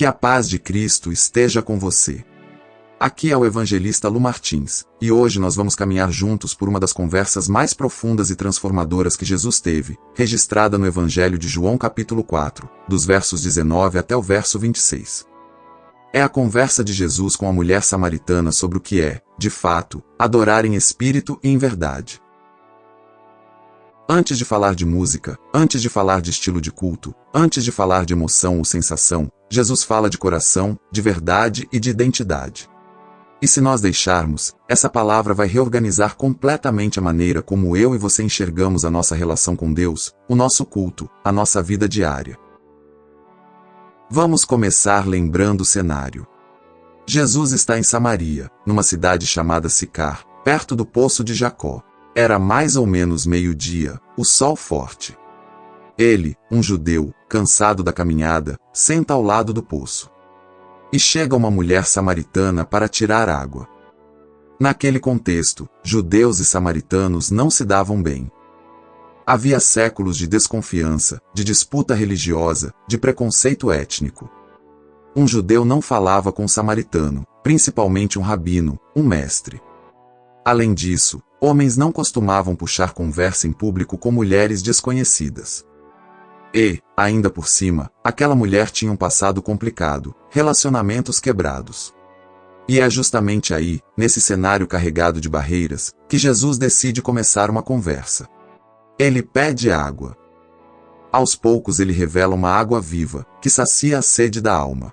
Que a paz de Cristo esteja com você. Aqui é o evangelista Lu Martins, e hoje nós vamos caminhar juntos por uma das conversas mais profundas e transformadoras que Jesus teve, registrada no Evangelho de João capítulo 4, dos versos 19 até o verso 26. É a conversa de Jesus com a mulher samaritana sobre o que é, de fato, adorar em espírito e em verdade. Antes de falar de música, antes de falar de estilo de culto, antes de falar de emoção ou sensação, Jesus fala de coração, de verdade e de identidade. E se nós deixarmos, essa palavra vai reorganizar completamente a maneira como eu e você enxergamos a nossa relação com Deus, o nosso culto, a nossa vida diária. Vamos começar lembrando o cenário. Jesus está em Samaria, numa cidade chamada Sicar, perto do poço de Jacó. Era mais ou menos meio-dia, o sol forte. Ele, um judeu, cansado da caminhada, senta ao lado do poço. E chega uma mulher samaritana para tirar água. Naquele contexto, judeus e samaritanos não se davam bem. Havia séculos de desconfiança, de disputa religiosa, de preconceito étnico. Um judeu não falava com um samaritano, principalmente um rabino, um mestre. Além disso, homens não costumavam puxar conversa em público com mulheres desconhecidas. E, ainda por cima, aquela mulher tinha um passado complicado, relacionamentos quebrados. E é justamente aí, nesse cenário carregado de barreiras, que Jesus decide começar uma conversa. Ele pede água. Aos poucos ele revela uma água viva, que sacia a sede da alma.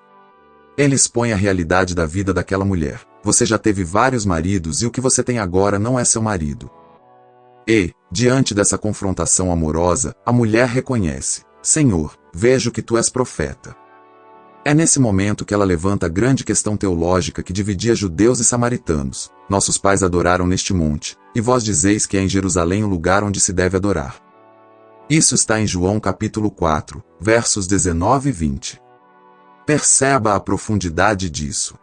Ele expõe a realidade da vida daquela mulher. Você já teve vários maridos e o que você tem agora não é seu marido. E, diante dessa confrontação amorosa, a mulher reconhece: Senhor, vejo que tu és profeta. É nesse momento que ela levanta a grande questão teológica que dividia judeus e samaritanos. Nossos pais adoraram neste monte, e vós dizeis que é em Jerusalém o lugar onde se deve adorar. Isso está em João capítulo 4, versos 19 e 20. Perceba a profundidade disso.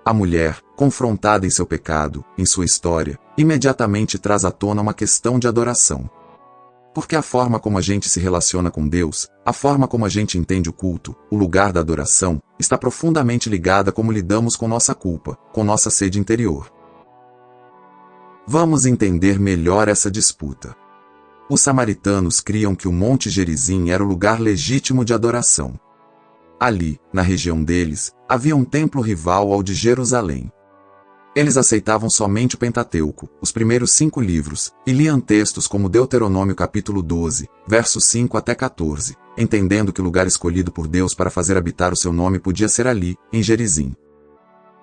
A mulher, confrontada em seu pecado, em sua história, imediatamente traz à tona uma questão de adoração. Porque a forma como a gente se relaciona com Deus, a forma como a gente entende o culto, o lugar da adoração, está profundamente ligada a como lidamos com nossa culpa, com nossa sede interior. Vamos entender melhor essa disputa. Os samaritanos criam que o Monte Gerizim era o lugar legítimo de adoração. Ali, na região deles, havia um templo rival ao de Jerusalém. Eles aceitavam somente o Pentateuco, os primeiros 5 livros, e liam textos como Deuteronômio capítulo 12, versos 5 até 14, entendendo que o lugar escolhido por Deus para fazer habitar o seu nome podia ser ali, em Gerizim.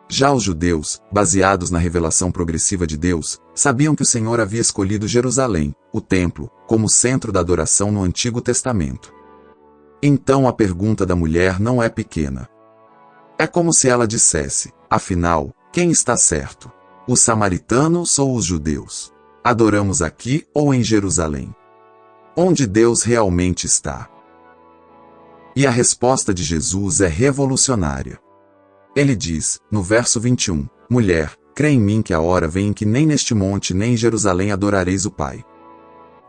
Já os judeus, baseados na revelação progressiva de Deus, sabiam que o Senhor havia escolhido Jerusalém, o templo, como centro da adoração no Antigo Testamento. Então a pergunta da mulher não é pequena. É como se ela dissesse: afinal, quem está certo? Os samaritanos ou os judeus? Adoramos aqui ou em Jerusalém? Onde Deus realmente está? E a resposta de Jesus é revolucionária. Ele diz, no verso 21, Mulher, crê em mim que a hora vem em que nem neste monte nem em Jerusalém adorareis o Pai.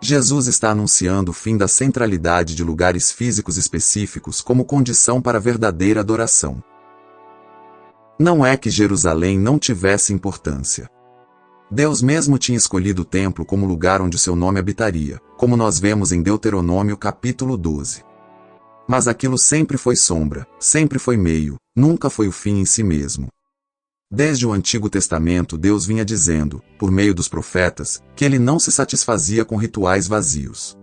Jesus está anunciando o fim da centralidade de lugares físicos específicos como condição para a verdadeira adoração. Não é que Jerusalém não tivesse importância. Deus mesmo tinha escolhido o templo como lugar onde o seu nome habitaria, como nós vemos em Deuteronômio capítulo 12. Mas aquilo sempre foi sombra, sempre foi meio, nunca foi o fim em si mesmo. Desde o Antigo Testamento Deus vinha dizendo, por meio dos profetas, que ele não se satisfazia com rituais vazios.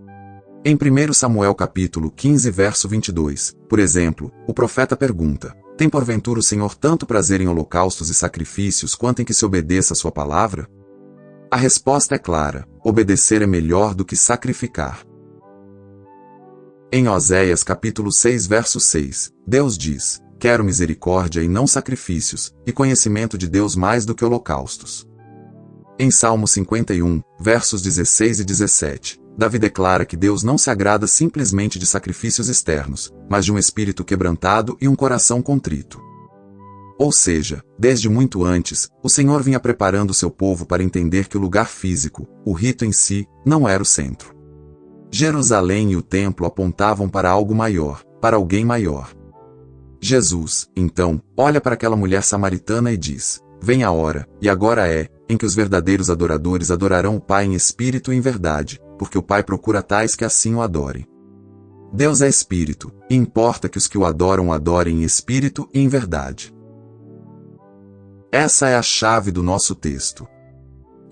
Em 1 Samuel capítulo 15 verso 22, por exemplo, o profeta pergunta: tem porventura o Senhor tanto prazer em holocaustos e sacrifícios quanto em que se obedeça a sua palavra? A resposta é clara: obedecer é melhor do que sacrificar. Em Oséias capítulo 6 verso 6, Deus diz: quero misericórdia e não sacrifícios, e conhecimento de Deus mais do que holocaustos. Em Salmo 51, versos 16 e 17, Davi declara que Deus não se agrada simplesmente de sacrifícios externos, mas de um espírito quebrantado e um coração contrito. Ou seja, desde muito antes, o Senhor vinha preparando seu povo para entender que o lugar físico, o rito em si, não era o centro. Jerusalém e o templo apontavam para algo maior, para alguém maior. Jesus, então, olha para aquela mulher samaritana e diz: vem a hora, e agora é, em que os verdadeiros adoradores adorarão o Pai em espírito e em verdade, porque o Pai procura tais que assim o adorem. Deus é espírito, e importa que os que o adoram o adorem em espírito e em verdade. Essa é a chave do nosso texto.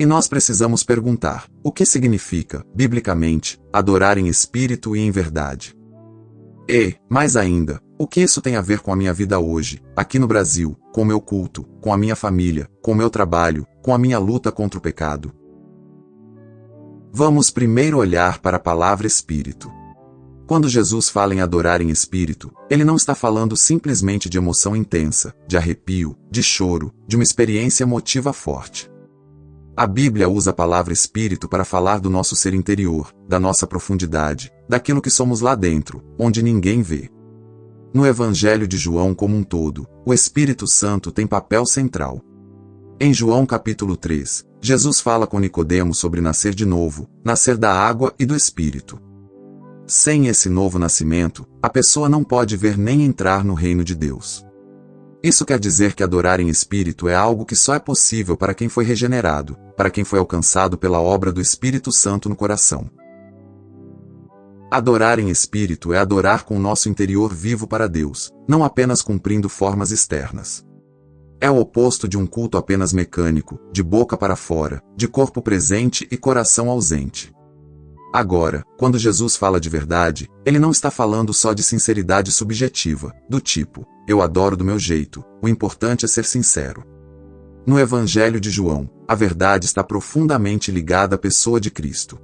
E nós precisamos perguntar: o que significa, biblicamente, adorar em espírito e em verdade? E, mais ainda, o que isso tem a ver com a minha vida hoje, aqui no Brasil, com o meu culto, com a minha família, com o meu trabalho, com a minha luta contra o pecado? Vamos primeiro olhar para a palavra espírito. Quando Jesus fala em adorar em espírito, ele não está falando simplesmente de emoção intensa, de arrepio, de choro, de uma experiência emotiva forte. A Bíblia usa a palavra espírito para falar do nosso ser interior, da nossa profundidade, daquilo que somos lá dentro, onde ninguém vê. No Evangelho de João como um todo, o Espírito Santo tem papel central. Em João capítulo 3, Jesus fala com Nicodemo sobre nascer de novo, nascer da água e do Espírito. Sem esse novo nascimento, a pessoa não pode ver nem entrar no reino de Deus. Isso quer dizer que adorar em espírito é algo que só é possível para quem foi regenerado, para quem foi alcançado pela obra do Espírito Santo no coração. Adorar em espírito é adorar com o nosso interior vivo para Deus, não apenas cumprindo formas externas. É o oposto de um culto apenas mecânico, de boca para fora, de corpo presente e coração ausente. Agora, quando Jesus fala de verdade, ele não está falando só de sinceridade subjetiva, do tipo: eu adoro do meu jeito, o importante é ser sincero. No Evangelho de João, a verdade está profundamente ligada à pessoa de Cristo.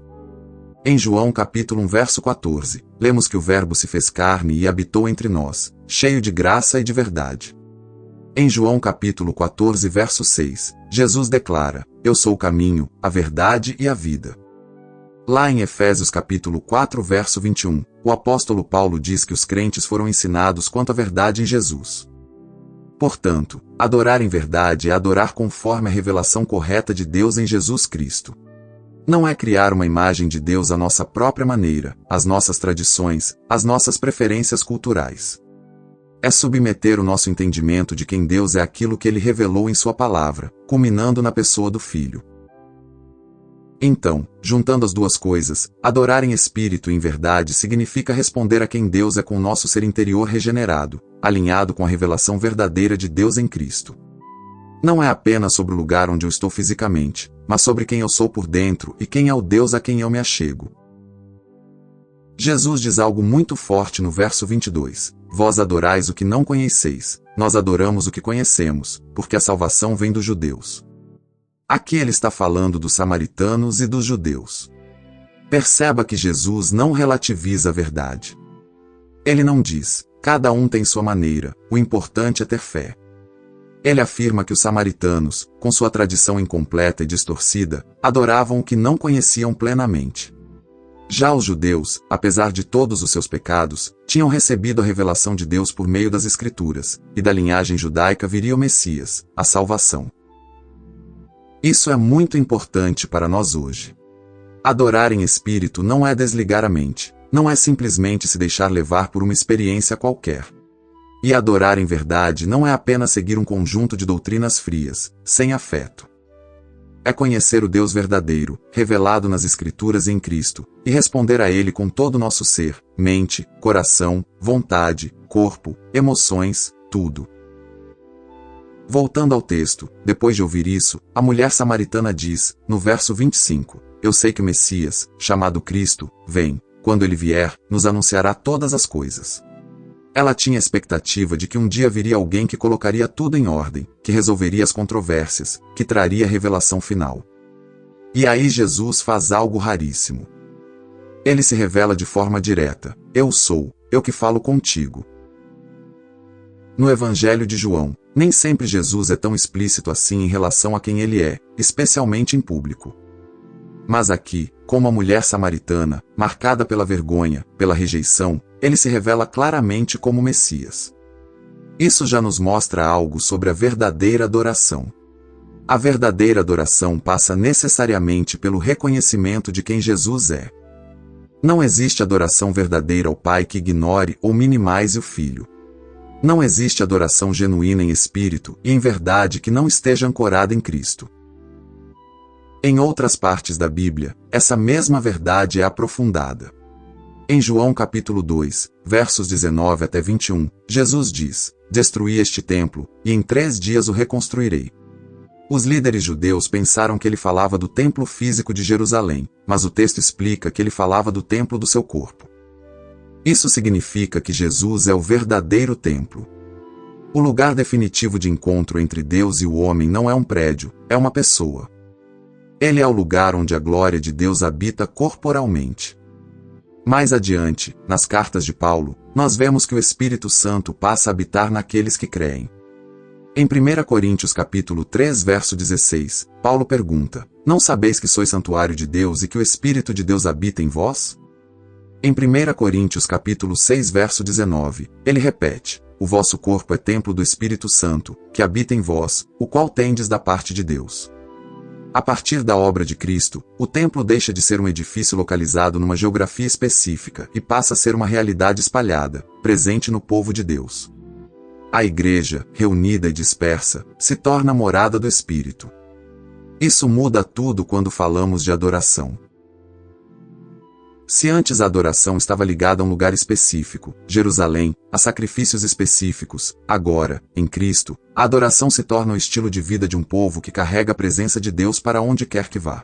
Em João capítulo 1 verso 14, lemos que o Verbo se fez carne e habitou entre nós, cheio de graça e de verdade. Em João capítulo 14 verso 6, Jesus declara: eu sou o caminho, a verdade e a vida. Lá em Efésios capítulo 4 verso 21, o apóstolo Paulo diz que os crentes foram ensinados quanto à verdade em Jesus. Portanto, adorar em verdade é adorar conforme a revelação correta de Deus em Jesus Cristo. Não é criar uma imagem de Deus à nossa própria maneira, às nossas tradições, às nossas preferências culturais. É submeter o nosso entendimento de quem Deus é aquilo que ele revelou em sua palavra, culminando na pessoa do Filho. Então, juntando as duas coisas, adorar em espírito e em verdade significa responder a quem Deus é com o nosso ser interior regenerado, alinhado com a revelação verdadeira de Deus em Cristo. Não é apenas sobre o lugar onde eu estou fisicamente, mas sobre quem eu sou por dentro e quem é o Deus a quem eu me achego. Jesus diz algo muito forte no verso 22, vós adorais o que não conheceis, nós adoramos o que conhecemos, porque a salvação vem dos judeus. Aqui ele está falando dos samaritanos e dos judeus. Perceba que Jesus não relativiza a verdade. Ele não diz: cada um tem sua maneira, o importante é ter fé. Ele afirma que os samaritanos, com sua tradição incompleta e distorcida, adoravam o que não conheciam plenamente. Já os judeus, apesar de todos os seus pecados, tinham recebido a revelação de Deus por meio das Escrituras, e da linhagem judaica viria o Messias, a salvação. Isso é muito importante para nós hoje. Adorar em espírito não é desligar a mente, não é simplesmente se deixar levar por uma experiência qualquer. E adorar em verdade não é apenas seguir um conjunto de doutrinas frias, sem afeto. É conhecer o Deus verdadeiro, revelado nas Escrituras e em Cristo, e responder a Ele com todo o nosso ser, mente, coração, vontade, corpo, emoções, tudo. Voltando ao texto, depois de ouvir isso, a mulher samaritana diz, no verso 25, eu sei que o Messias, chamado Cristo, vem, quando ele vier, nos anunciará todas as coisas. Ela tinha a expectativa de que um dia viria alguém que colocaria tudo em ordem, que resolveria as controvérsias, que traria a revelação final. E aí Jesus faz algo raríssimo. Ele se revela de forma direta, eu sou, eu que falo contigo. No Evangelho de João, nem sempre Jesus é tão explícito assim em relação a quem ele é, especialmente em público. Mas aqui, como a mulher samaritana, marcada pela vergonha, pela rejeição, ele se revela claramente como Messias. Isso já nos mostra algo sobre a verdadeira adoração. A verdadeira adoração passa necessariamente pelo reconhecimento de quem Jesus é. Não existe adoração verdadeira ao Pai que ignore ou minimize o Filho. Não existe adoração genuína em espírito e em verdade que não esteja ancorada em Cristo. Em outras partes da Bíblia, essa mesma verdade é aprofundada. Em João capítulo 2, versos 19 até 21, Jesus diz: "Destruí este templo, e em 3 dias o reconstruirei." Os líderes judeus pensaram que ele falava do templo físico de Jerusalém, mas o texto explica que ele falava do templo do seu corpo. Isso significa que Jesus é o verdadeiro templo. O lugar definitivo de encontro entre Deus e o homem não é um prédio, é uma pessoa. Ele é o lugar onde a glória de Deus habita corporalmente. Mais adiante, nas cartas de Paulo, nós vemos que o Espírito Santo passa a habitar naqueles que creem. Em 1 Coríntios capítulo 3, verso 16, Paulo pergunta: "Não sabeis que sois santuário de Deus e que o Espírito de Deus habita em vós?" Em 1 Coríntios capítulo 6, verso 19, ele repete: "O vosso corpo é templo do Espírito Santo, que habita em vós, o qual tendes da parte de Deus." A partir da obra de Cristo, o templo deixa de ser um edifício localizado numa geografia específica e passa a ser uma realidade espalhada, presente no povo de Deus. A igreja, reunida e dispersa, se torna a morada do Espírito. Isso muda tudo quando falamos de adoração. Se antes a adoração estava ligada a um lugar específico, Jerusalém, a sacrifícios específicos, agora, em Cristo, a adoração se torna o estilo de vida de um povo que carrega a presença de Deus para onde quer que vá.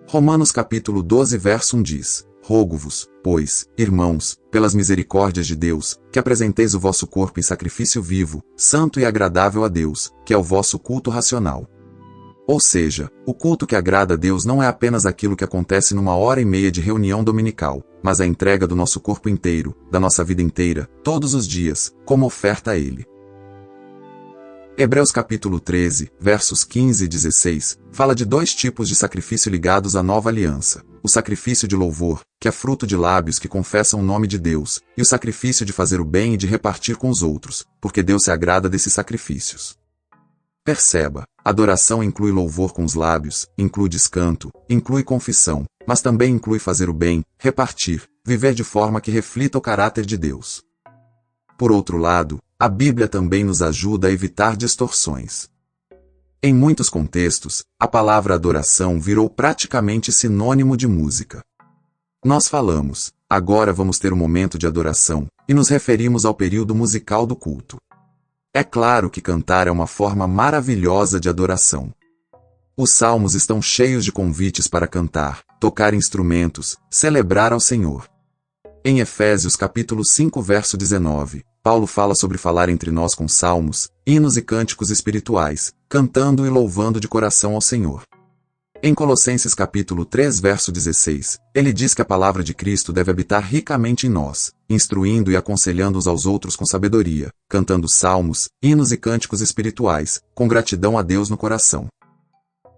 Romanos capítulo 12, verso 1 diz: "Rogo-vos, pois, irmãos, pelas misericórdias de Deus, que apresenteis o vosso corpo em sacrifício vivo, santo e agradável a Deus, que é o vosso culto racional." Ou seja, o culto que agrada a Deus não é apenas aquilo que acontece numa hora e meia de reunião dominical, mas a entrega do nosso corpo inteiro, da nossa vida inteira, todos os dias, como oferta a Ele. Hebreus capítulo 13, versos 15 e 16, fala de 2 tipos de sacrifício ligados à nova aliança: o sacrifício de louvor, que é fruto de lábios que confessam o nome de Deus, e o sacrifício de fazer o bem e de repartir com os outros, porque Deus se agrada desses sacrifícios. Perceba, adoração inclui louvor com os lábios, inclui descanto, inclui confissão, mas também inclui fazer o bem, repartir, viver de forma que reflita o caráter de Deus. Por outro lado, a Bíblia também nos ajuda a evitar distorções. Em muitos contextos, a palavra adoração virou praticamente sinônimo de música. Nós falamos: "Agora vamos ter um momento de adoração", e nos referimos ao período musical do culto. É claro que cantar é uma forma maravilhosa de adoração. Os salmos estão cheios de convites para cantar, tocar instrumentos, celebrar ao Senhor. Em Efésios capítulo 5, verso 19, Paulo fala sobre falar entre nós com salmos, hinos e cânticos espirituais, cantando e louvando de coração ao Senhor. Em Colossenses capítulo 3, verso 16, ele diz que a palavra de Cristo deve habitar ricamente em nós, instruindo e aconselhando uns aos outros com sabedoria, cantando salmos, hinos e cânticos espirituais, com gratidão a Deus no coração.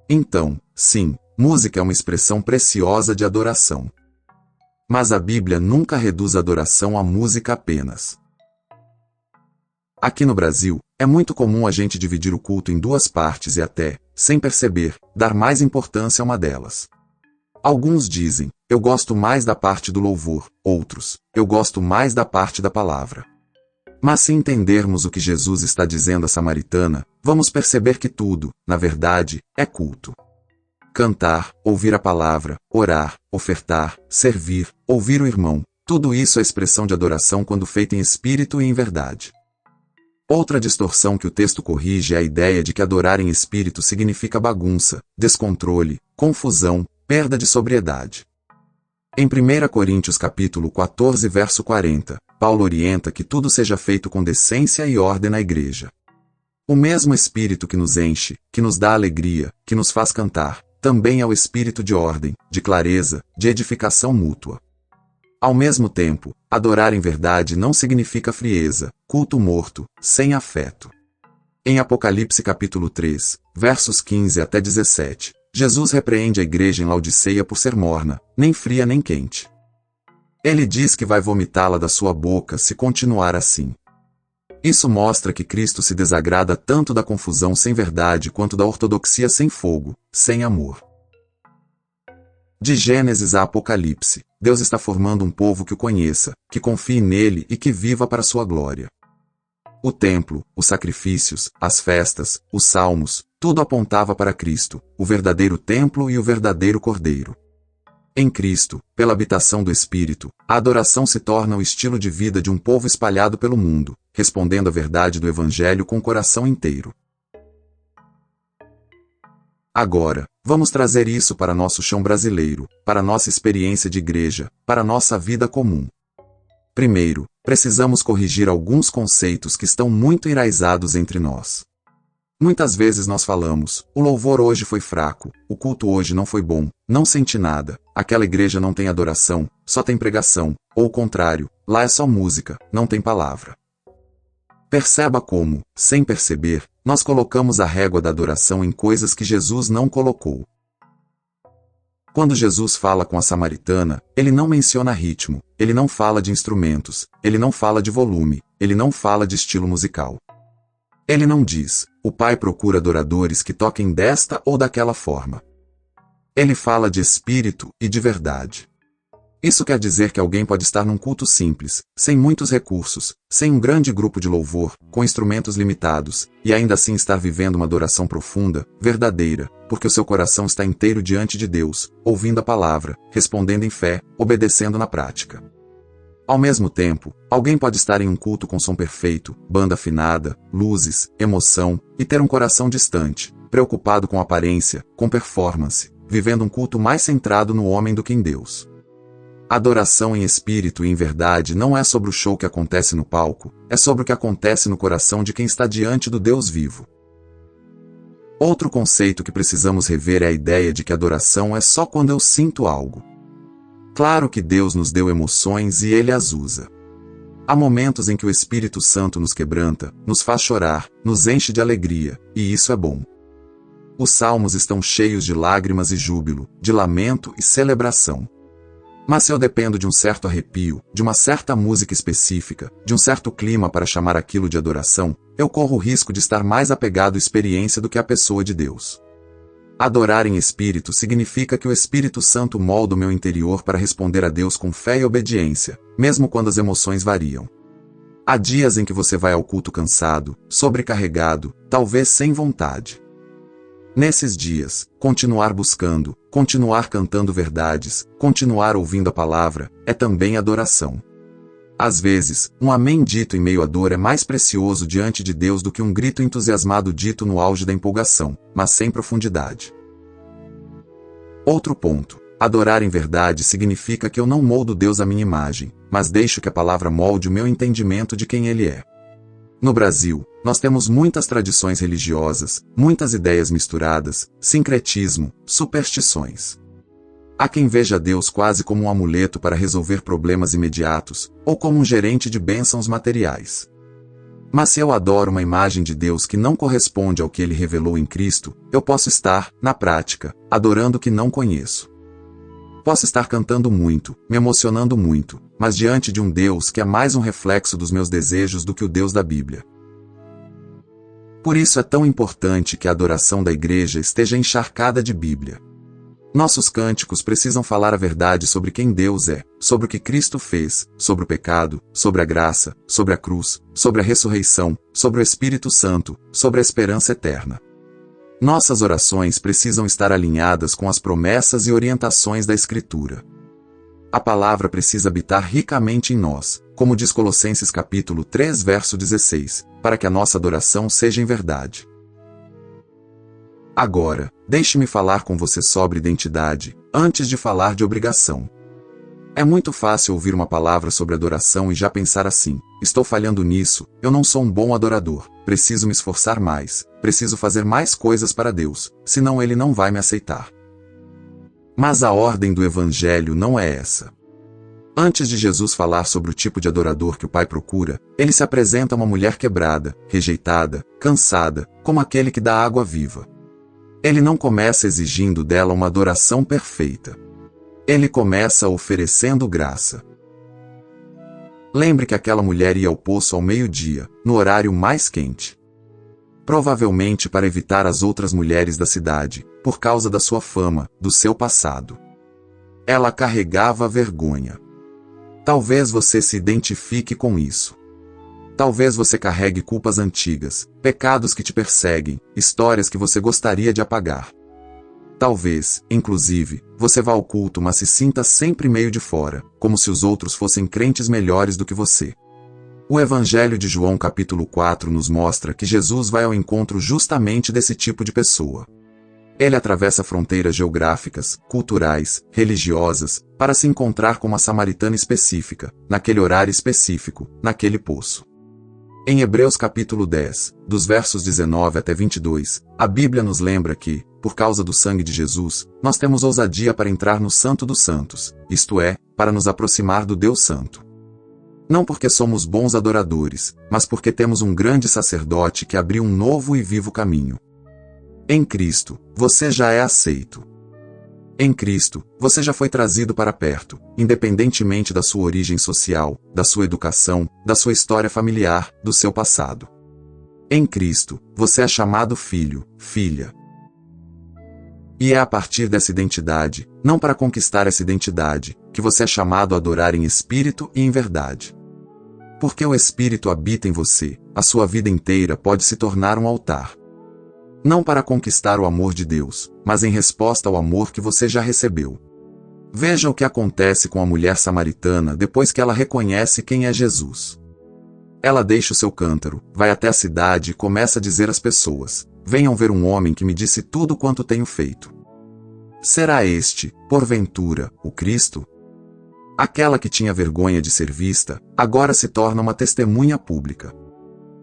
Então, sim, música é uma expressão preciosa de adoração. Mas a Bíblia nunca reduz a adoração à música apenas. Aqui no Brasil, é muito comum a gente dividir o culto em 2 partes e até, sem perceber, dar mais importância a uma delas. Alguns dizem: "Eu gosto mais da parte do louvor", outros: "Eu gosto mais da parte da palavra." Mas se entendermos o que Jesus está dizendo à samaritana, vamos perceber que tudo, na verdade, é culto. Cantar, ouvir a palavra, orar, ofertar, servir, ouvir o irmão, tudo isso é expressão de adoração quando feita em espírito e em verdade. Outra distorção que o texto corrige é a ideia de que adorar em espírito significa bagunça, descontrole, confusão, perda de sobriedade. Em 1 Coríntios capítulo 14, verso 40, Paulo orienta que tudo seja feito com decência e ordem na igreja. O mesmo Espírito que nos enche, que nos dá alegria, que nos faz cantar, também é o espírito de ordem, de clareza, de edificação mútua. Ao mesmo tempo, adorar em verdade não significa frieza, culto morto, sem afeto. Em Apocalipse capítulo 3, versos 15 até 17, Jesus repreende a igreja em Laodiceia por ser morna, nem fria nem quente. Ele diz que vai vomitá-la da sua boca se continuar assim. Isso mostra que Cristo se desagrada tanto da confusão sem verdade quanto da ortodoxia sem fogo, sem amor. De Gênesis a Apocalipse, Deus está formando um povo que o conheça, que confie nele e que viva para sua glória. O templo, os sacrifícios, as festas, os salmos, tudo apontava para Cristo, o verdadeiro templo e o verdadeiro Cordeiro. Em Cristo, pela habitação do Espírito, a adoração se torna o estilo de vida de um povo espalhado pelo mundo, respondendo à verdade do Evangelho com o coração inteiro. Agora, vamos trazer isso para nosso chão brasileiro, para nossa experiência de igreja, para nossa vida comum. Primeiro, precisamos corrigir alguns conceitos que estão muito enraizados entre nós. Muitas vezes nós falamos, o louvor hoje foi fraco, o culto hoje não foi bom, não senti nada, aquela igreja não tem adoração, só tem pregação, ou o contrário, lá é só música, não tem palavra. Perceba como, sem perceber, nós colocamos a régua da adoração em coisas que Jesus não colocou. Quando Jesus fala com a samaritana, ele não menciona ritmo, ele não fala de instrumentos, ele não fala de volume, ele não fala de estilo musical. Ele não diz, o Pai procura adoradores que toquem desta ou daquela forma. Ele fala de espírito e de verdade. Isso quer dizer que alguém pode estar num culto simples, sem muitos recursos, sem um grande grupo de louvor, com instrumentos limitados, e ainda assim estar vivendo uma adoração profunda, verdadeira, porque o seu coração está inteiro diante de Deus, ouvindo a palavra, respondendo em fé, obedecendo na prática. Ao mesmo tempo, alguém pode estar em um culto com som perfeito, banda afinada, luzes, emoção, e ter um coração distante, preocupado com aparência, com performance, vivendo um culto mais centrado no homem do que em Deus. Adoração em espírito e em verdade não é sobre o show que acontece no palco, é sobre o que acontece no coração de quem está diante do Deus vivo. Outro conceito que precisamos rever é a ideia de que adoração é só quando eu sinto algo. Claro que Deus nos deu emoções e Ele as usa. Há momentos em que o Espírito Santo nos quebranta, nos faz chorar, nos enche de alegria, e isso é bom. Os salmos estão cheios de lágrimas e júbilo, de lamento e celebração. Mas se eu dependo de um certo arrepio, de uma certa música específica, de um certo clima para chamar aquilo de adoração, eu corro o risco de estar mais apegado à experiência do que à pessoa de Deus. Adorar em espírito significa que o Espírito Santo molda o meu interior para responder a Deus com fé e obediência, mesmo quando as emoções variam. Há dias em que você vai ao culto cansado, sobrecarregado, talvez sem vontade. Nesses dias, continuar buscando, continuar cantando verdades, continuar ouvindo a palavra, é também adoração. Às vezes, um amém dito em meio à dor é mais precioso diante de Deus do que um grito entusiasmado dito no auge da empolgação, mas sem profundidade. Outro ponto. Adorar em verdade significa que eu não moldo Deus à minha imagem, mas deixo que a palavra molde o meu entendimento de quem Ele é. No Brasil, nós temos muitas tradições religiosas, muitas ideias misturadas, sincretismo, superstições. Há quem veja Deus quase como um amuleto para resolver problemas imediatos, ou como um gerente de bênçãos materiais. Mas se eu adoro uma imagem de Deus que não corresponde ao que Ele revelou em Cristo, eu posso estar, na prática, adorando o que não conheço. Posso estar cantando muito, me emocionando muito, mas diante de um Deus que é mais um reflexo dos meus desejos do que o Deus da Bíblia. Por isso é tão importante que a adoração da igreja esteja encharcada de Bíblia. Nossos cânticos precisam falar a verdade sobre quem Deus é, sobre o que Cristo fez, sobre o pecado, sobre a graça, sobre a cruz, sobre a ressurreição, sobre o Espírito Santo, sobre a esperança eterna. Nossas orações precisam estar alinhadas com as promessas e orientações da Escritura. A palavra precisa habitar ricamente em nós, como diz Colossenses capítulo 3, verso 16, para que a nossa adoração seja em verdade. Agora, deixe-me falar com você sobre identidade, antes de falar de obrigação. É muito fácil ouvir uma palavra sobre adoração e já pensar assim: estou falhando nisso, eu não sou um bom adorador, preciso me esforçar mais, preciso fazer mais coisas para Deus, senão Ele não vai me aceitar. Mas a ordem do Evangelho não é essa. Antes de Jesus falar sobre o tipo de adorador que o Pai procura, Ele se apresenta a uma mulher quebrada, rejeitada, cansada, como aquele que dá água viva. Ele não começa exigindo dela uma adoração perfeita. Ele começa oferecendo graça. Lembre que aquela mulher ia ao poço ao meio-dia, no horário mais quente. Provavelmente para evitar as outras mulheres da cidade, por causa da sua fama, do seu passado. Ela carregava vergonha. Talvez você se identifique com isso. Talvez você carregue culpas antigas, pecados que te perseguem, histórias que você gostaria de apagar. Talvez, inclusive, você vá ao culto mas se sinta sempre meio de fora, como se os outros fossem crentes melhores do que você. O Evangelho de João capítulo 4 nos mostra que Jesus vai ao encontro justamente desse tipo de pessoa. Ele atravessa fronteiras geográficas, culturais, religiosas, para se encontrar com uma samaritana específica, naquele horário específico, naquele poço. Em Hebreus capítulo 10, dos versos 19 até 22, a Bíblia nos lembra que, por causa do sangue de Jesus, nós temos ousadia para entrar no Santo dos Santos, isto é, para nos aproximar do Deus Santo. Não porque somos bons adoradores, mas porque temos um grande sacerdote que abriu um novo e vivo caminho. Em Cristo, você já é aceito. Em Cristo, você já foi trazido para perto, independentemente da sua origem social, da sua educação, da sua história familiar, do seu passado. Em Cristo, você é chamado filho, filha. E é a partir dessa identidade, não para conquistar essa identidade, que você é chamado a adorar em espírito e em verdade. Porque o Espírito habita em você, a sua vida inteira pode se tornar um altar. Não para conquistar o amor de Deus, mas em resposta ao amor que você já recebeu. Veja o que acontece com a mulher samaritana depois que ela reconhece quem é Jesus. Ela deixa o seu cântaro, vai até a cidade e começa a dizer às pessoas: venham ver um homem que me disse tudo quanto tenho feito. Será este, porventura, o Cristo? Aquela que tinha vergonha de ser vista, agora se torna uma testemunha pública.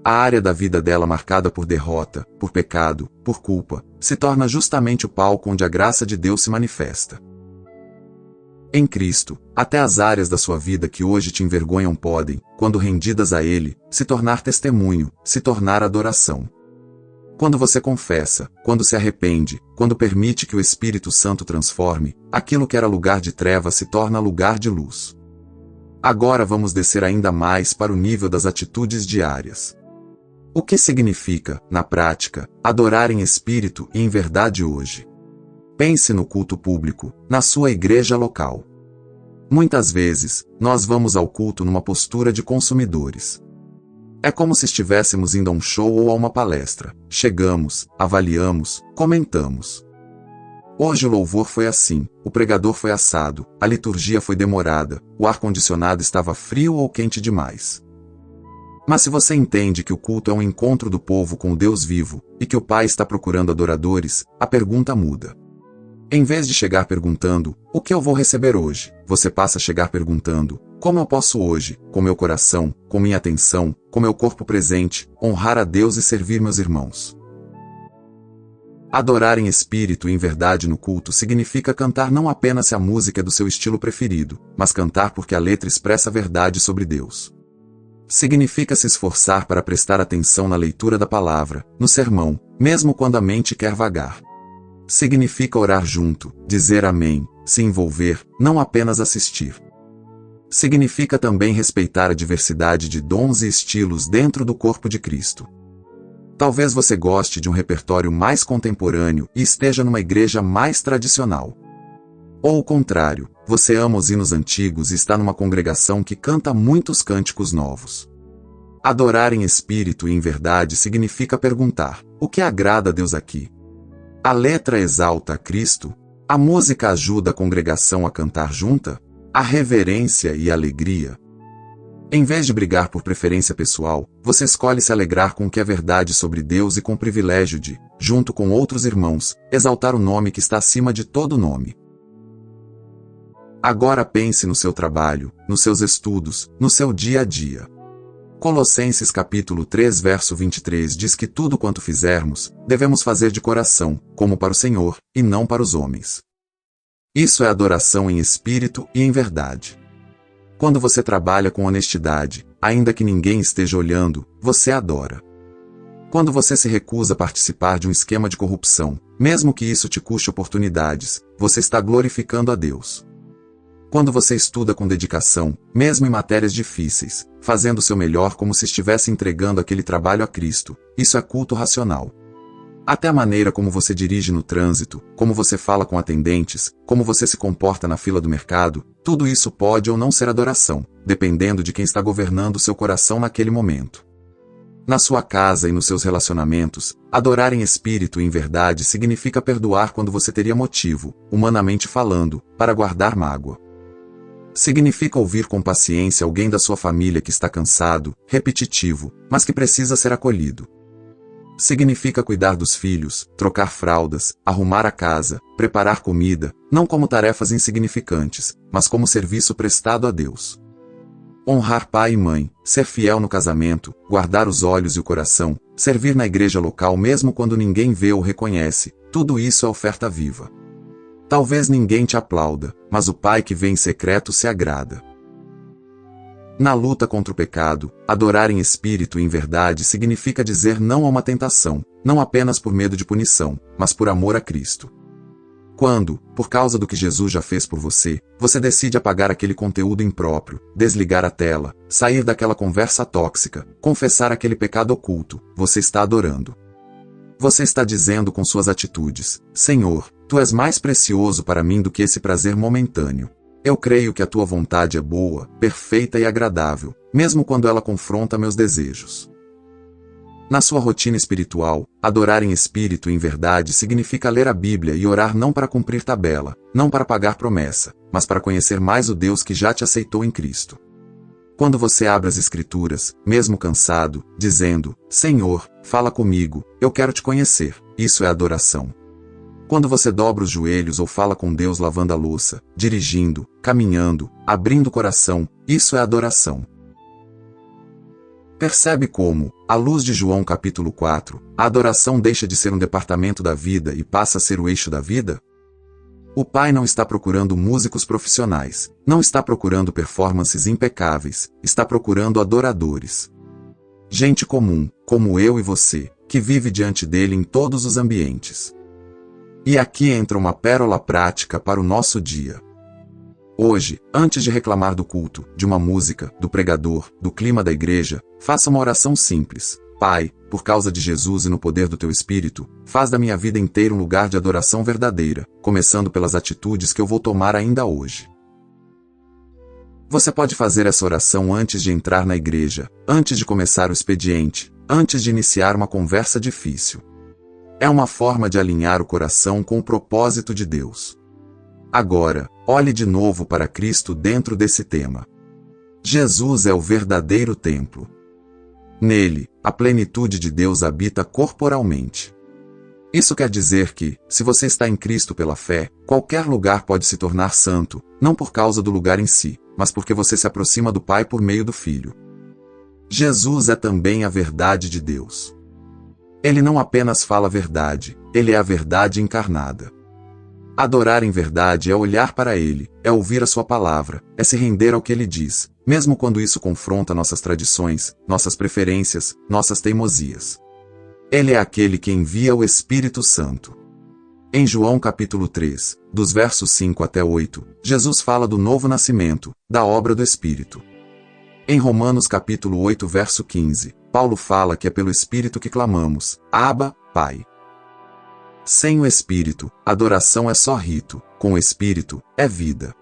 A área da vida dela marcada por derrota, por pecado, por culpa, se torna justamente o palco onde a graça de Deus se manifesta. Em Cristo, até as áreas da sua vida que hoje te envergonham podem, quando rendidas a Ele, se tornar testemunho, se tornar adoração. Quando você confessa, quando se arrepende, quando permite que o Espírito Santo transforme, aquilo que era lugar de trevas se torna lugar de luz. Agora vamos descer ainda mais para o nível das atitudes diárias. O que significa, na prática, adorar em espírito e em verdade hoje? Pense no culto público, na sua igreja local. Muitas vezes, nós vamos ao culto numa postura de consumidores. É como se estivéssemos indo a um show ou a uma palestra. Chegamos, avaliamos, comentamos. Hoje o louvor foi assim, o pregador foi assado, a liturgia foi demorada, o ar-condicionado estava frio ou quente demais. Mas se você entende que o culto é um encontro do povo com o Deus vivo, e que o Pai está procurando adoradores, a pergunta muda. Em vez de chegar perguntando, o que eu vou receber hoje, você passa a chegar perguntando, como eu posso hoje, com meu coração, com minha atenção, com meu corpo presente, honrar a Deus e servir meus irmãos. Adorar em espírito e em verdade no culto significa cantar não apenas se a música é do seu estilo preferido, mas cantar porque a letra expressa a verdade sobre Deus. Significa se esforçar para prestar atenção na leitura da palavra, no sermão, mesmo quando a mente quer vagar. Significa orar junto, dizer amém, se envolver, não apenas assistir. Significa também respeitar a diversidade de dons e estilos dentro do corpo de Cristo. Talvez você goste de um repertório mais contemporâneo e esteja numa igreja mais tradicional. Ou o contrário, você ama os hinos antigos e está numa congregação que canta muitos cânticos novos. Adorar em espírito e em verdade significa perguntar: o que agrada a Deus aqui? A letra exalta a Cristo? A música ajuda a congregação a cantar junta? A reverência e a alegria? Em vez de brigar por preferência pessoal, você escolhe se alegrar com o que é verdade sobre Deus e com o privilégio de, junto com outros irmãos, exaltar o nome que está acima de todo nome. Agora pense no seu trabalho, nos seus estudos, no seu dia a dia. Colossenses capítulo 3 verso 23 diz que tudo quanto fizermos, devemos fazer de coração, como para o Senhor, e não para os homens. Isso é adoração em espírito e em verdade. Quando você trabalha com honestidade, ainda que ninguém esteja olhando, você adora. Quando você se recusa a participar de um esquema de corrupção, mesmo que isso te custe oportunidades, você está glorificando a Deus. Quando você estuda com dedicação, mesmo em matérias difíceis, fazendo o seu melhor como se estivesse entregando aquele trabalho a Cristo, isso é culto racional. Até a maneira como você dirige no trânsito, como você fala com atendentes, como você se comporta na fila do mercado, tudo isso pode ou não ser adoração, dependendo de quem está governando seu coração naquele momento. Na sua casa e nos seus relacionamentos, adorar em espírito e em verdade significa perdoar quando você teria motivo, humanamente falando, para guardar mágoa. Significa ouvir com paciência alguém da sua família que está cansado, repetitivo, mas que precisa ser acolhido. Significa cuidar dos filhos, trocar fraldas, arrumar a casa, preparar comida, não como tarefas insignificantes, mas como serviço prestado a Deus. Honrar pai e mãe, ser fiel no casamento, guardar os olhos e o coração, servir na igreja local mesmo quando ninguém vê ou reconhece, tudo isso é oferta viva. Talvez ninguém te aplauda, mas o Pai que vê em secreto se agrada. Na luta contra o pecado, adorar em espírito e em verdade significa dizer não a uma tentação, não apenas por medo de punição, mas por amor a Cristo. Quando, por causa do que Jesus já fez por você, você decide apagar aquele conteúdo impróprio, desligar a tela, sair daquela conversa tóxica, confessar aquele pecado oculto, você está adorando. Você está dizendo com suas atitudes: Senhor, Tu és mais precioso para mim do que esse prazer momentâneo. Eu creio que a Tua vontade é boa, perfeita e agradável, mesmo quando ela confronta meus desejos. Na sua rotina espiritual, adorar em espírito e em verdade significa ler a Bíblia e orar não para cumprir tabela, não para pagar promessa, mas para conhecer mais o Deus que já te aceitou em Cristo. Quando você abre as Escrituras, mesmo cansado, dizendo: Senhor, fala comigo, eu quero te conhecer, isso é adoração. Quando você dobra os joelhos ou fala com Deus lavando a louça, dirigindo, caminhando, abrindo o coração, isso é adoração. Percebe como, à luz de João capítulo 4, a adoração deixa de ser um departamento da vida e passa a ser o eixo da vida? O Pai não está procurando músicos profissionais, não está procurando performances impecáveis, está procurando adoradores. Gente comum, como eu e você, que vive diante dele em todos os ambientes. E aqui entra uma pérola prática para o nosso dia. Hoje, antes de reclamar do culto, de uma música, do pregador, do clima da igreja, faça uma oração simples. Pai, por causa de Jesus e no poder do Teu Espírito, faz da minha vida inteira um lugar de adoração verdadeira, começando pelas atitudes que eu vou tomar ainda hoje. Você pode fazer essa oração antes de entrar na igreja, antes de começar o expediente, antes de iniciar uma conversa difícil. É uma forma de alinhar o coração com o propósito de Deus. Agora, olhe de novo para Cristo dentro desse tema. Jesus é o verdadeiro templo. Nele, a plenitude de Deus habita corporalmente. Isso quer dizer que, se você está em Cristo pela fé, qualquer lugar pode se tornar santo, não por causa do lugar em si, mas porque você se aproxima do Pai por meio do Filho. Jesus é também a verdade de Deus. Ele não apenas fala a verdade, ele é a verdade encarnada. Adorar em verdade é olhar para ele, é ouvir a sua palavra, é se render ao que ele diz, mesmo quando isso confronta nossas tradições, nossas preferências, nossas teimosias. Ele é aquele que envia o Espírito Santo. Em João capítulo 3, dos versos 5 até 8, Jesus fala do novo nascimento, da obra do Espírito. Em Romanos capítulo 8 verso 15, Paulo fala que é pelo Espírito que clamamos: Abba, Pai. Sem o Espírito, adoração é só rito, com o Espírito, é vida.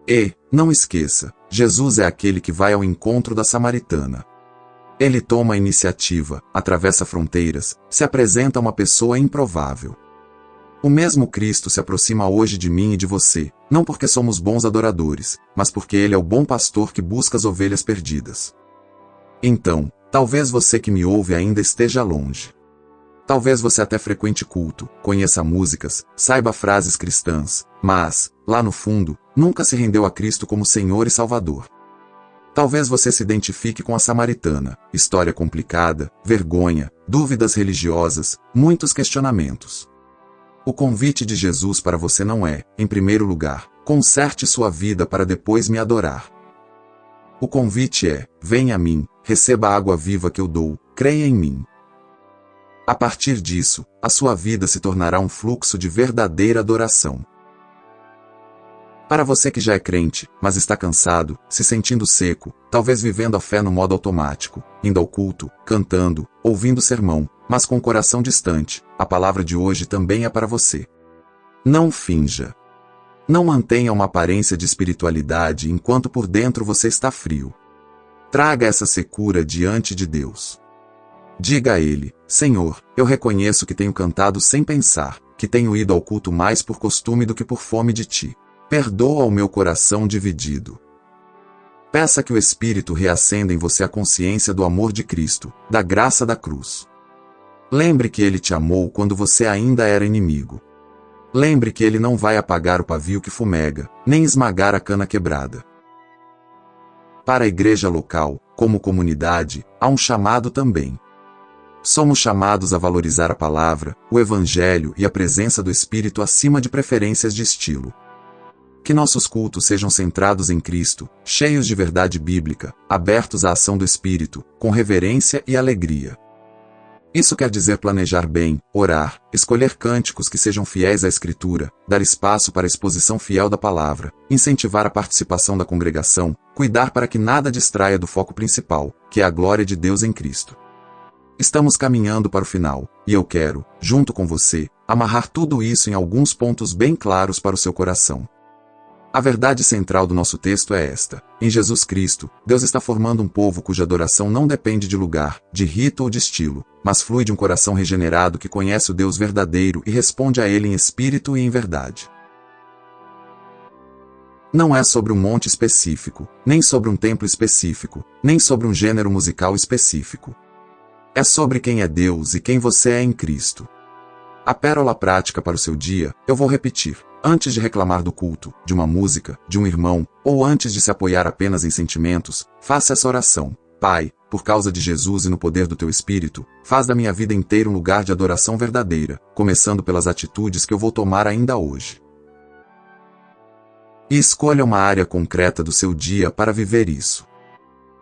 E, não esqueça, Jesus é aquele que vai ao encontro da samaritana. Ele toma a iniciativa, atravessa fronteiras, se apresenta a uma pessoa improvável. O mesmo Cristo se aproxima hoje de mim e de você, não porque somos bons adoradores, mas porque Ele é o bom pastor que busca as ovelhas perdidas. Então, talvez você que me ouve ainda esteja longe. Talvez você até frequente culto, conheça músicas, saiba frases cristãs, mas, lá no fundo, nunca se rendeu a Cristo como Senhor e Salvador. Talvez você se identifique com a samaritana, história complicada, vergonha, dúvidas religiosas, muitos questionamentos. O convite de Jesus para você não é, em primeiro lugar, conserte sua vida para depois me adorar. O convite é: venha a mim, receba a água viva que eu dou, creia em mim. A partir disso, a sua vida se tornará um fluxo de verdadeira adoração. Para você que já é crente, mas está cansado, se sentindo seco, talvez vivendo a fé no modo automático, indo ao culto, cantando, ouvindo sermão, mas com o coração distante, a palavra de hoje também é para você. Não finja. Não mantenha uma aparência de espiritualidade enquanto por dentro você está frio. Traga essa secura diante de Deus. Diga a Ele: Senhor, eu reconheço que tenho cantado sem pensar, que tenho ido ao culto mais por costume do que por fome de Ti. Perdoa o meu coração dividido. Peça que o Espírito reacenda em você a consciência do amor de Cristo, da graça da cruz. Lembre que Ele te amou quando você ainda era inimigo. Lembre que Ele não vai apagar o pavio que fumega, nem esmagar a cana quebrada. Para a igreja local, como comunidade, há um chamado também. Somos chamados a valorizar a palavra, o Evangelho e a presença do Espírito acima de preferências de estilo. Que nossos cultos sejam centrados em Cristo, cheios de verdade bíblica, abertos à ação do Espírito, com reverência e alegria. Isso quer dizer planejar bem, orar, escolher cânticos que sejam fiéis à Escritura, dar espaço para a exposição fiel da palavra, incentivar a participação da congregação, cuidar para que nada distraia do foco principal, que é a glória de Deus em Cristo. Estamos caminhando para o final, e eu quero, junto com você, amarrar tudo isso em alguns pontos bem claros para o seu coração. A verdade central do nosso texto é esta: em Jesus Cristo, Deus está formando um povo cuja adoração não depende de lugar, de rito ou de estilo, mas flui de um coração regenerado que conhece o Deus verdadeiro e responde a Ele em espírito e em verdade. Não é sobre um monte específico, nem sobre um templo específico, nem sobre um gênero musical específico. É sobre quem é Deus e quem você é em Cristo. A pérola prática para o seu dia, eu vou repetir: antes de reclamar do culto, de uma música, de um irmão, ou antes de se apoiar apenas em sentimentos, faça essa oração: Pai, por causa de Jesus e no poder do Teu Espírito, faz da minha vida inteira um lugar de adoração verdadeira, começando pelas atitudes que eu vou tomar ainda hoje. E escolha uma área concreta do seu dia para viver isso.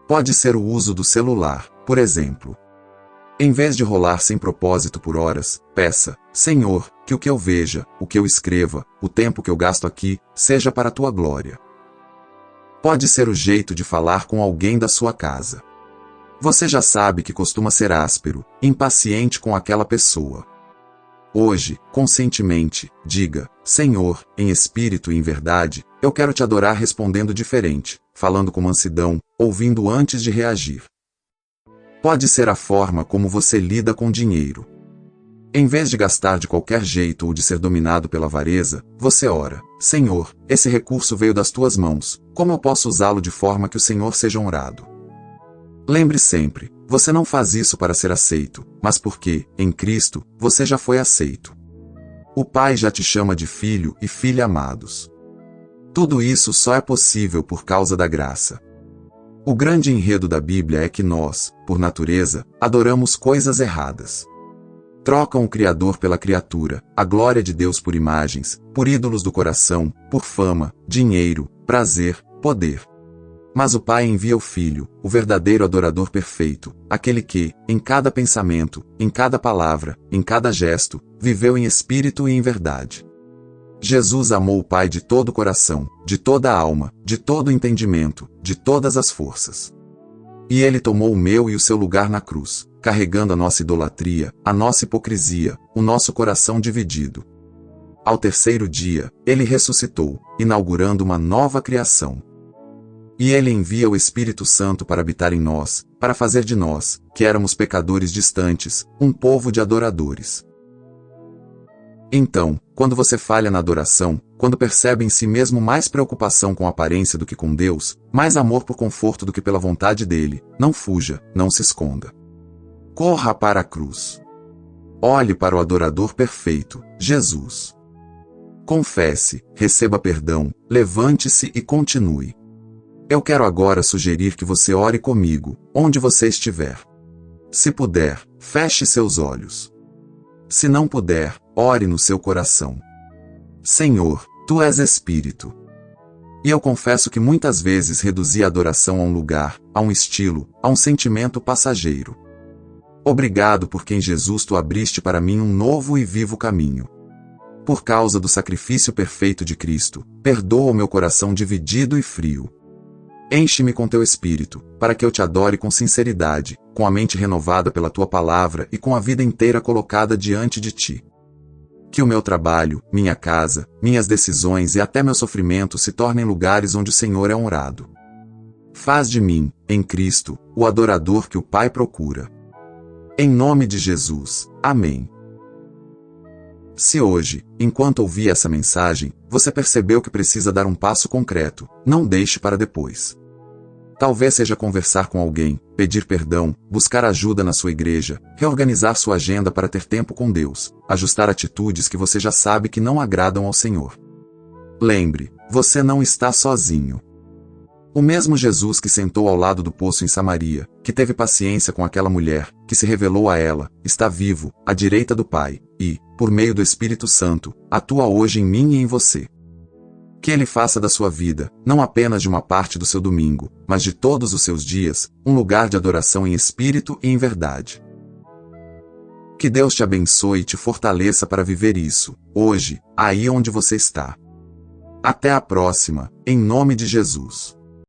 Pode ser o uso do celular, por exemplo. Em vez de rolar sem propósito por horas, peça: Senhor, que o que eu veja, o que eu escreva, o tempo que eu gasto aqui, seja para a Tua glória. Pode ser o jeito de falar com alguém da sua casa. Você já sabe que costuma ser áspero, impaciente com aquela pessoa. Hoje, conscientemente, diga: Senhor, em espírito e em verdade, eu quero Te adorar respondendo diferente, falando com mansidão, ouvindo antes de reagir. Pode ser a forma como você lida com dinheiro. Em vez de gastar de qualquer jeito ou de ser dominado pela avareza, você ora: Senhor, esse recurso veio das Tuas mãos, como eu posso usá-lo de forma que o Senhor seja honrado? Lembre sempre, você não faz isso para ser aceito, mas porque, em Cristo, você já foi aceito. O Pai já te chama de filho e filha amados. Tudo isso só é possível por causa da graça. O grande enredo da Bíblia é que nós, por natureza, adoramos coisas erradas. Trocam o Criador pela criatura, a glória de Deus por imagens, por ídolos do coração, por fama, dinheiro, prazer, poder. Mas o Pai envia o Filho, o verdadeiro adorador perfeito, aquele que, em cada pensamento, em cada palavra, em cada gesto, viveu em espírito e em verdade. Jesus amou o Pai de todo o coração, de toda a alma, de todo o entendimento, de todas as forças. E Ele tomou o meu e o seu lugar na cruz, carregando a nossa idolatria, a nossa hipocrisia, o nosso coração dividido. Ao terceiro dia, Ele ressuscitou, inaugurando uma nova criação. E Ele envia o Espírito Santo para habitar em nós, para fazer de nós, que éramos pecadores distantes, um povo de adoradores. Então, quando você falha na adoração, quando percebe em si mesmo mais preocupação com a aparência do que com Deus, mais amor por conforto do que pela vontade dele, não fuja, não se esconda. Corra para a cruz. Olhe para o adorador perfeito, Jesus. Confesse, receba perdão, levante-se e continue. Eu quero agora sugerir que você ore comigo, onde você estiver. Se puder, feche seus olhos. Se não puder, ore no seu coração. Senhor, Tu és Espírito. E eu confesso que muitas vezes reduzi a adoração a um lugar, a um estilo, a um sentimento passageiro. Obrigado porque em Jesus Tu abriste para mim um novo e vivo caminho. Por causa do sacrifício perfeito de Cristo, perdoa o meu coração dividido e frio. Enche-me com Teu Espírito, para que eu Te adore com sinceridade, com a mente renovada pela Tua palavra e com a vida inteira colocada diante de Ti. Que o meu trabalho, minha casa, minhas decisões e até meu sofrimento se tornem lugares onde o Senhor é honrado. Faz de mim, em Cristo, o adorador que o Pai procura. Em nome de Jesus. Amém. Se hoje, enquanto ouvia essa mensagem, você percebeu que precisa dar um passo concreto, não deixe para depois. Talvez seja conversar com alguém, pedir perdão, buscar ajuda na sua igreja, reorganizar sua agenda para ter tempo com Deus, ajustar atitudes que você já sabe que não agradam ao Senhor. Lembre, você não está sozinho. O mesmo Jesus que sentou ao lado do poço em Samaria, que teve paciência com aquela mulher, que se revelou a ela, está vivo, à direita do Pai, e, por meio do Espírito Santo, atua hoje em mim e em você. Que Ele faça da sua vida, não apenas de uma parte do seu domingo, mas de todos os seus dias, um lugar de adoração em espírito e em verdade. Que Deus te abençoe e te fortaleça para viver isso, hoje, aí onde você está. Até a próxima, em nome de Jesus.